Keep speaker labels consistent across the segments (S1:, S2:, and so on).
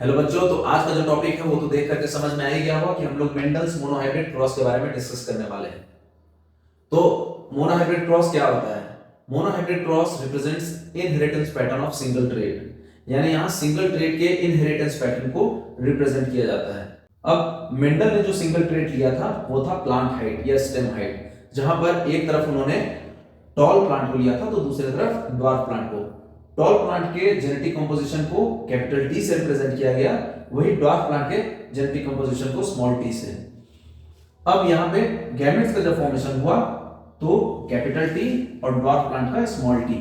S1: Hello बच्चों, तो आज का जो टॉपिक है वो तो देख करके समझ में आ ही गया होगा कि हम लोग मेंडल्स मोनोहाइब्रिड क्रॉस के बारे में डिस्कस करने वाले हैं। तो मोनोहाइब्रिड क्रॉस क्या होता है? Monohybrid cross represents inheritance pattern of single trade, यानी यहां सिंगल ट्रेड के इनहेरिटेंस पैटर्न को रिप्रेजेंट किया जाता है। अब मेंडल ने जो सिंगल ट्रेड लिया था वो था प्लांट हाइट या स्टेम हाइट, जहां पर एक तरफ उन्होंने टॉल प्लांट को लिया था तो दूसरी तरफ ड्वार्फ प्लांट को। टॉल प्लांट के जेनेटिक कंपोजिशन को कैपिटल टी से रिप्रेजेंट किया गया, वही ड्वार्फ प्लांट के जेनेटिक कंपोजिशन को स्मॉल टी से। अब यहां पे गैमेट्स का जब फॉर्मेशन हुआ तो कैपिटल टी और ड्वार्फ प्लांट का स्मॉल टी।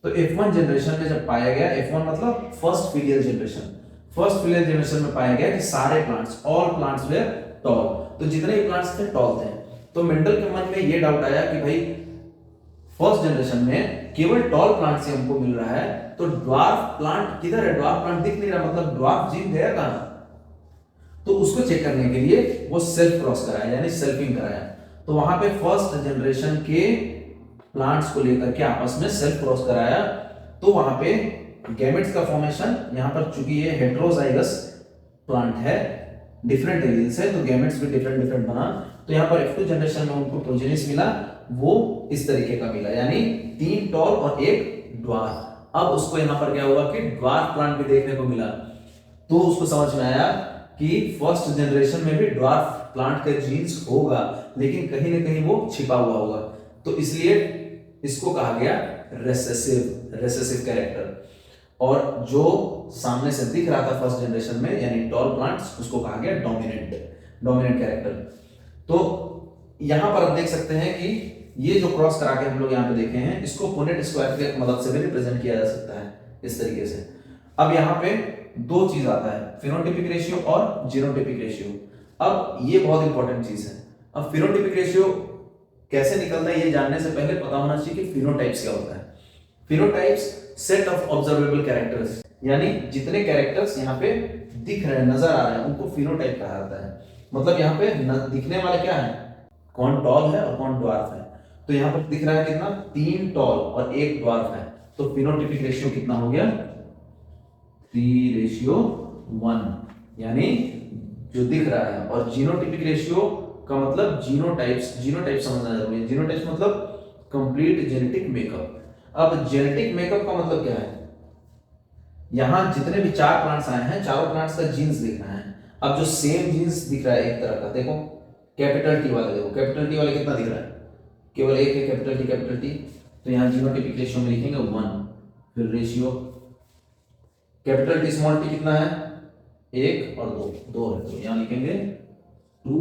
S1: तो F1 जनरेशन में जब पाया गया, F1 मतलब first filial generation, first filial generation में पाया गया कि सारे plants, all plants were tall, तो जितने भी प्लांट्स थे टॉल थे। तो मेंडल के मन में ये डाउट आया कि भाई फर्स्ट जनरेशन में केवल टॉल प्लांट से हमको मिल रहा है, तो ड्वार्फ प्लांट किधर है? ड्वार्फ प्लांट दिख नहीं रहा, मतलब ड्वार्फ जीन गया कहां? तो उसको चेक करने के लिए वो सेल्फ क्रॉस कराया, यानी सेल्फिंग कराया। तो वहां पे फर्स्ट जनरेशन के प्लांट्स को लेकर के आपस में सेल्फ क्रॉस कराया। तो वहां पे गैमेट्स का फॉर्मेशन, यहां पर चूंकि ये हेटेरोजाइगस प्लांट है, डिफरेंट एलील्स है, तो गैमेट्स भी डिफरेंट डिफरेंट बना। तो यहां पर F2 जनरेशन में उनको प्रोजेनिस मिला, वो इस तरीके का मिला, यानी 3 टॉल और 1 ड्वार्फ। अब उसको यहां पर क्या हुआ कि ड्वार्फ प्लांट भी देखने को मिला, तो उसको समझ में आया कि फर्स्ट जनरेशन में भी ड्वार्फ प्लांट का जीन्स होगा, लेकिन कहीं ना कहीं वो छिपा हुआ होगा। तो इसलिए इसको कहा गया रेसेसिव कैरेक्टर। और जो सामने से दिख रहा था फर्स्ट जनरेशन में, यानी टॉल प्लांट्स, उसको कहा गया डोमिनेंट कैरेक्टर। तो यहां पर आप देख सकते हैं कि ये जो क्रॉस करा के हम लोग यहां पे देखे हैं, इसको पुनेट स्क्वायर की मदद से भी रिप्रेजेंट किया जा सकता है इस तरीके से। अब यहां पे दो चीज आता है, फिनोटाइपिक रेशियो और जीनोटाइपिक रेशियो। अब ये बहुत इंपॉर्टेंट चीज है। अब फिनोटाइपिक रेशियो कैसे निकलता है ये जानने से पहले पता होना चाहिए कि फिनोटाइप्स क्या होता है। Phenotypes set of observable characters, यानी जितने कैरेक्टर्स यहाँ पे दिख रहे हैं, नजर आ रहे हैं, उनको फिनोटाइप कहा जाता है। मतलब यहाँ पे दिखने वाले क्या है, कौन टॉल है और कौन ड्वार्फ है। तो यहाँ पर दिख रहा है कितना, 3 टॉल और 1 ड्वार्फ है। तो फिनोटाइपिक रेशियो कितना हो गया, 3:1, यानी जो दिख रहा है। और जीनोटाइपिक रेशियो का मतलब जीनोटाइप समझना जरूरी है। जीनोटाइप मतलब कंप्लीट जेनेटिक मेकअप। अब जेनेटिक मेकअप का मतलब क्या है, यहां जितने भी 4 प्लांट्स आए हैं, चारों प्लांट्स का जीन्स दिख रहा है। अब जो सेम जीन्स दिख रहा है एक तरह का, देखो कैपिटल टी वाले, देखो कैपिटल टी वाले कितना दिख रहा है, केवल एक है कैपिटल टी। तो यहां जीनोटाइपिक रेशियो में लिखेंगे 1, फिर ratio capital T small T कितना है, 1 और 2 है, तो यहां लिखेंगे 2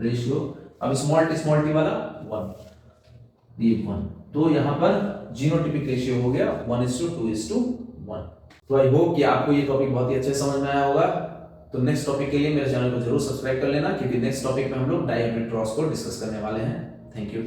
S1: रेशियो। अब स्मॉल टी वाला 1, ये 1। तो यहां पर जीनोटाइपिक रेशियो हो गया 1:2:1। तो आई होप कि आपको ये टॉपिक बहुत ही अच्छे समझ में आया होगा। तो नेक्स्ट टॉपिक के लिए मेरे चैनल को जरूर सब्सक्राइब कर लेना, क्योंकि नेक्स्ट टॉपिक में हम लोग डायहाइब्रिड क्रॉस को डिस्कस करने वाले हैं। Thank you.